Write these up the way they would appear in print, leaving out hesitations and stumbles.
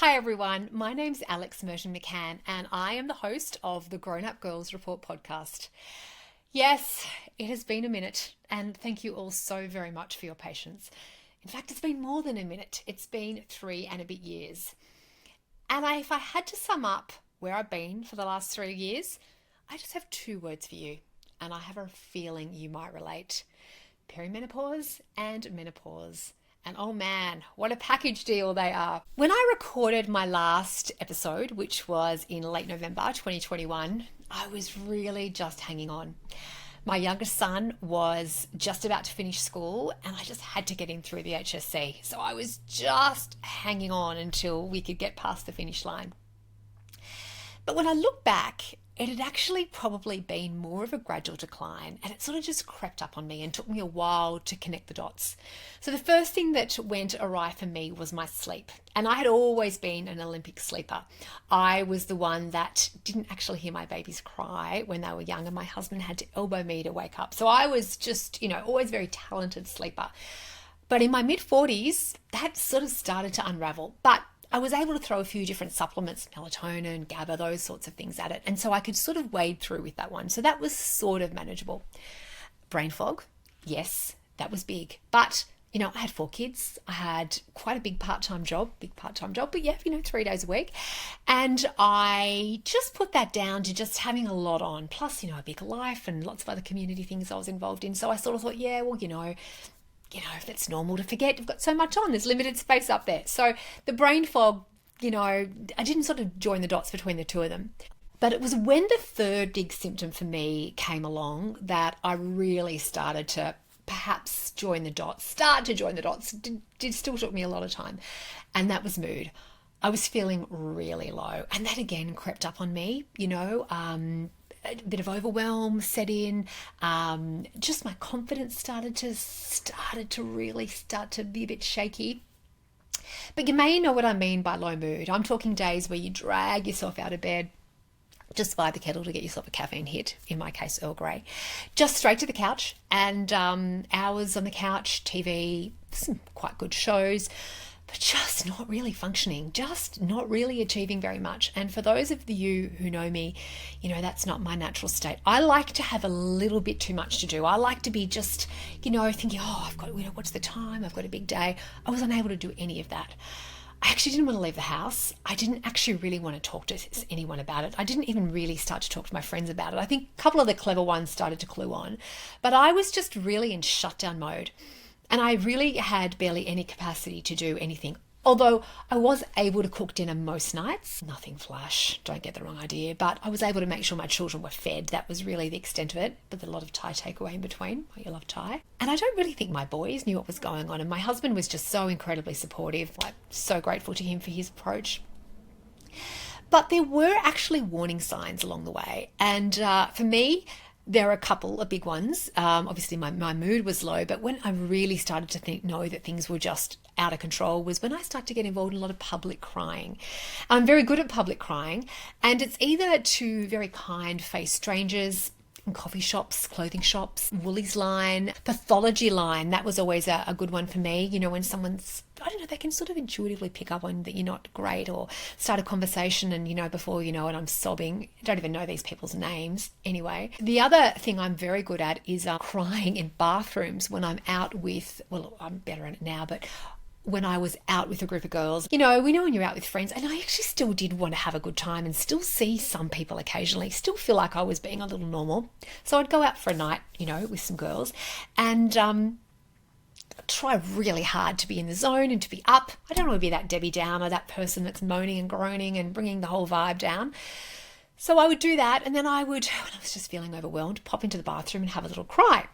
Hi everyone, my name's Alex Merton-McCann and I am the host of the Grown Up Girls Report podcast. Yes, it has been a minute and thank you all so very much for your patience. In fact, it's been more than a minute. It's been 3 and a bit years. And if I had to sum up where I've been for the last 3 years, I just have 2 words for you and I have a feeling you might relate. Perimenopause and menopause. And oh man, what a package deal they are. When I recorded my last episode, which was in late November 2021, I was really just hanging on. My youngest son was just about to finish school and I just had to get him through the HSC. So I was just hanging on until we could get past the finish line. But when I look back, it had actually probably been more of a gradual decline and it sort of just crept up on me and took me a while to connect the dots. So the first thing that went awry for me was my sleep. And I had always been an Olympic sleeper. I was the one that didn't actually hear my babies cry when they were young and my husband had to elbow me to wake up. So I was just, always very talented sleeper. But in my mid-40s, that sort of started to unravel. But I was able to throw a few different supplements, melatonin, GABA, those sorts of things at it. And so I could sort of wade through with that one. So that was sort of manageable. Brain fog, yes, that was big. But, I had 4 kids. I had quite a big part-time job, but yeah, 3 days a week. And I just put that down to just having a lot on. Plus, a big life and lots of other community things I was involved in. So I sort of thought, if it's normal to forget, you've got so much on, there's limited space up there. So the brain fog, I didn't sort of join the dots between the two of them. But it was when the third big symptom for me came along that I really started to perhaps join the dots. Did still took me a lot of time. And that was mood. I was feeling really low. And that again crept up on me, a bit of overwhelm set in. Just my confidence started to really be a bit shaky. But you may know what I mean by low mood. I'm talking days where you drag yourself out of bed, just by the kettle to get yourself a caffeine hit, in my case Earl Grey, just straight to the couch and hours on the couch, TV, some quite good shows, but just not really functioning, just not really achieving very much. And for those of you who know me, that's not my natural state. I like to have a little bit too much to do. I like to be just, thinking, I've got, what's the time? I've got a big day. I was unable to do any of that. I actually didn't want to leave the house. I didn't actually really want to talk to anyone about it. I didn't even really start to talk to my friends about it. I think a couple of the clever ones started to clue on, but I was just really in shutdown mode. And I really had barely any capacity to do anything. Although I was able to cook dinner most nights, nothing flash, don't get the wrong idea, but I was able to make sure my children were fed. That was really the extent of it, but a lot of Thai takeaway in between. I love Thai. And I don't really think my boys knew what was going on. And my husband was just so incredibly supportive, so grateful to him for his approach. But there were actually warning signs along the way. And for me, there are a couple of big ones. Obviously, my mood was low, but when I really started to know that things were just out of control was when I started to get involved in a lot of public crying. I'm very good at public crying, and it's either to very kind-faced strangers in coffee shops, clothing shops, Woolies line, pathology line. That was always a good one for me. When someone's, they can sort of intuitively pick up on that you're not great, or start a conversation and, before you know it, I'm sobbing. I don't even know these people's names. Anyway, the other thing I'm very good at is crying in bathrooms when I'm out with, I'm better at it now, but when I was out with a group of girls, we know when you're out with friends, and I actually still did want to have a good time and still see some people occasionally, still feel like I was being a little normal. So I'd go out for a night, with some girls and try really hard to be in the zone and to be up. I don't want to be that Debbie Downer, that person that's moaning and groaning and bringing the whole vibe down. So I would do that, and then I would, when I was just feeling overwhelmed, pop into the bathroom and have a little cry.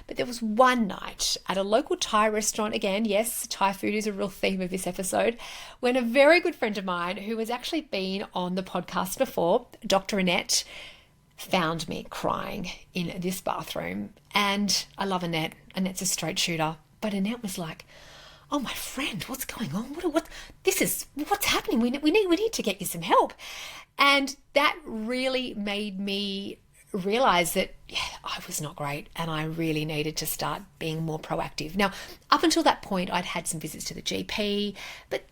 But there was one night at a local Thai restaurant, again, yes, Thai food is a real theme of this episode, when a very good friend of mine who has actually been on the podcast before, Dr. Annette, found me crying in this bathroom. And I love Annette. Annette's a straight shooter. But Annette was like, "Oh, my friend, what's going on? What's happening? We need to get you some help." And that really made me realized that I was not great and I really needed to start being more proactive. Now, up until that point, I'd had some visits to the GP, but,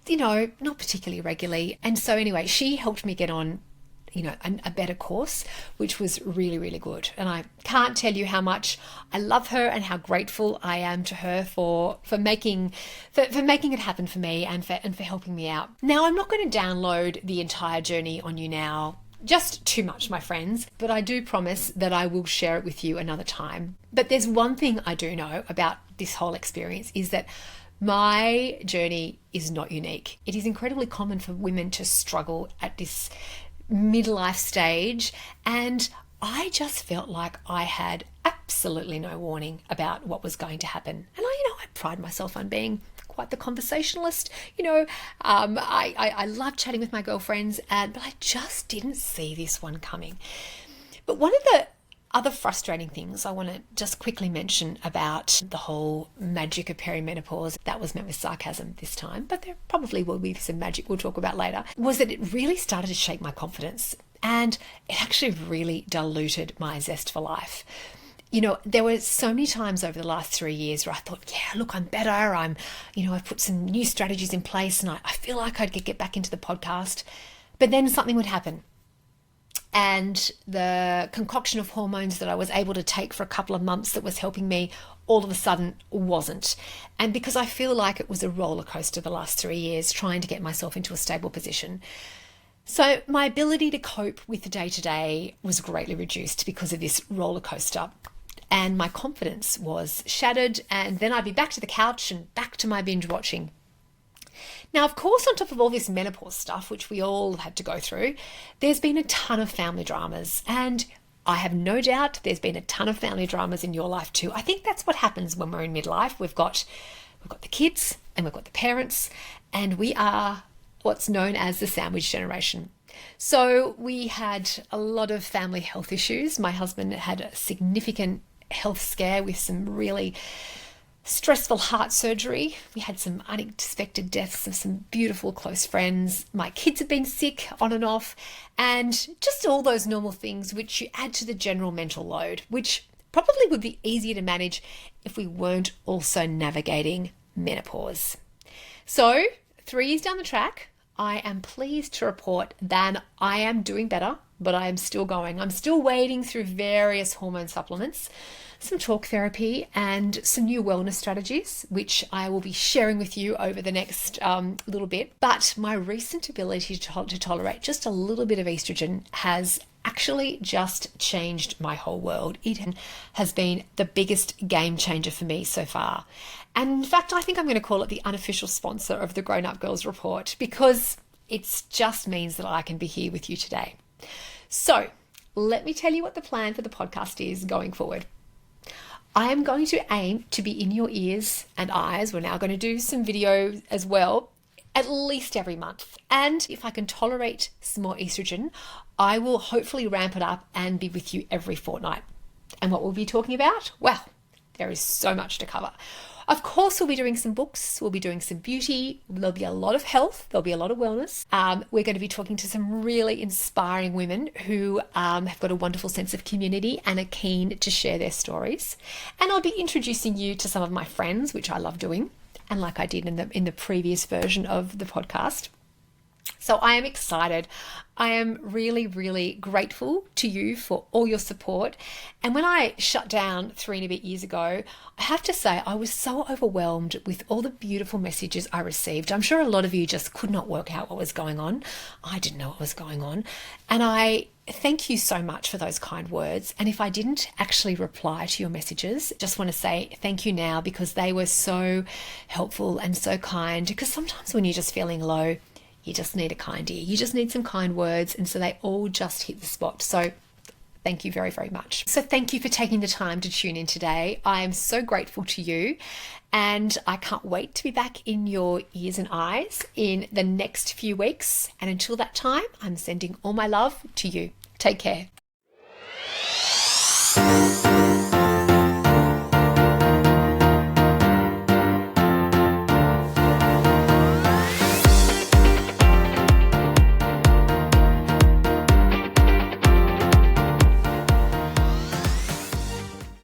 not particularly regularly. And so anyway, she helped me get on a better course, which was really, really good. And I can't tell you how much I love her and how grateful I am to her for making it happen for me and for helping me out. Now, I'm not going to download the entire journey on you now, just too much, my friends, but I do promise that I will share it with you another time. But there's one thing I do know about this whole experience is that my journey is not unique. It is incredibly common for women to struggle at this midlife stage, and I just felt like I had absolutely no warning about what was going to happen. And I pride myself on being quite the conversationalist. I love chatting with my girlfriends, but I just didn't see this one coming. But one of the other frustrating things I want to just quickly mention about the whole magic of perimenopause, that was meant with sarcasm this time, but there probably will be some magic we'll talk about later, was that it really started to shake my confidence, and it actually really diluted my zest for life. There were so many times over the last 3 years where I thought, yeah, look, I'm better. I've put some new strategies in place and I feel like I could get back into the podcast. But then something would happen. And the concoction of hormones that I was able to take for a couple of months that was helping me all of a sudden wasn't. And because I feel like it was a roller coaster the last 3 years trying to get myself into a stable position. So my ability to cope with the day-to-day was greatly reduced because of this roller coaster. And my confidence was shattered, and then I'd be back to the couch and back to my binge watching. Now, of course, on top of all this menopause stuff, which we all had to go through, there's been a ton of family dramas, and I have no doubt there's been a ton of family dramas in your life too. I think that's what happens when we're in midlife. We've got the kids and we've got the parents, and we are what's known as the sandwich generation. So we had a lot of family health issues. My husband had a significant health scare with some really stressful heart surgery. We had some unexpected deaths of some beautiful close friends. My kids have been sick on and off, and just all those normal things which you add to the general mental load, which probably would be easier to manage if we weren't also navigating menopause. So 3 years down the track, I am pleased to report that I am doing better, but I am still going. I'm still wading through various hormone supplements, some talk therapy, and some new wellness strategies, which I will be sharing with you over the next little bit. But my recent ability to tolerate just a little bit of estrogen has actually just changed my whole world. It has been the biggest game changer for me so far. And in fact, I think I'm going to call it the unofficial sponsor of the Grown Up Girls Report, because it just means that I can be here with you today. So let me tell you what the plan for the podcast is going forward. I am going to aim to be in your ears and eyes. We're now going to do some video as well, at least every month. And if I can tolerate some more estrogen, I will hopefully ramp it up and be with you every fortnight. And what we'll be talking about? Well, there is so much to cover. Of course, we'll be doing some books. We'll be doing some beauty. There'll be a lot of health. There'll be a lot of wellness. We're going to be talking to some really inspiring women who have got a wonderful sense of community and are keen to share their stories. And I'll be introducing you to some of my friends, which I love doing, and like I did in the previous version of the podcast. So I am excited. I am really, really grateful to you for all your support. And when I shut down 3 and a bit years ago, I have to say I was so overwhelmed with all the beautiful messages I received. I'm sure a lot of you just could not work out what was going on. I didn't know what was going on. And I thank you so much for those kind words. And if I didn't actually reply to your messages, just want to say thank you now, because they were so helpful and so kind. Because sometimes when you're just feeling low, you just need a kind ear. You just need some kind words. And so they all just hit the spot. So thank you very, very much. So thank you for taking the time to tune in today. I am so grateful to you. And I can't wait to be back in your ears and eyes in the next few weeks. And until that time, I'm sending all my love to you. Take care.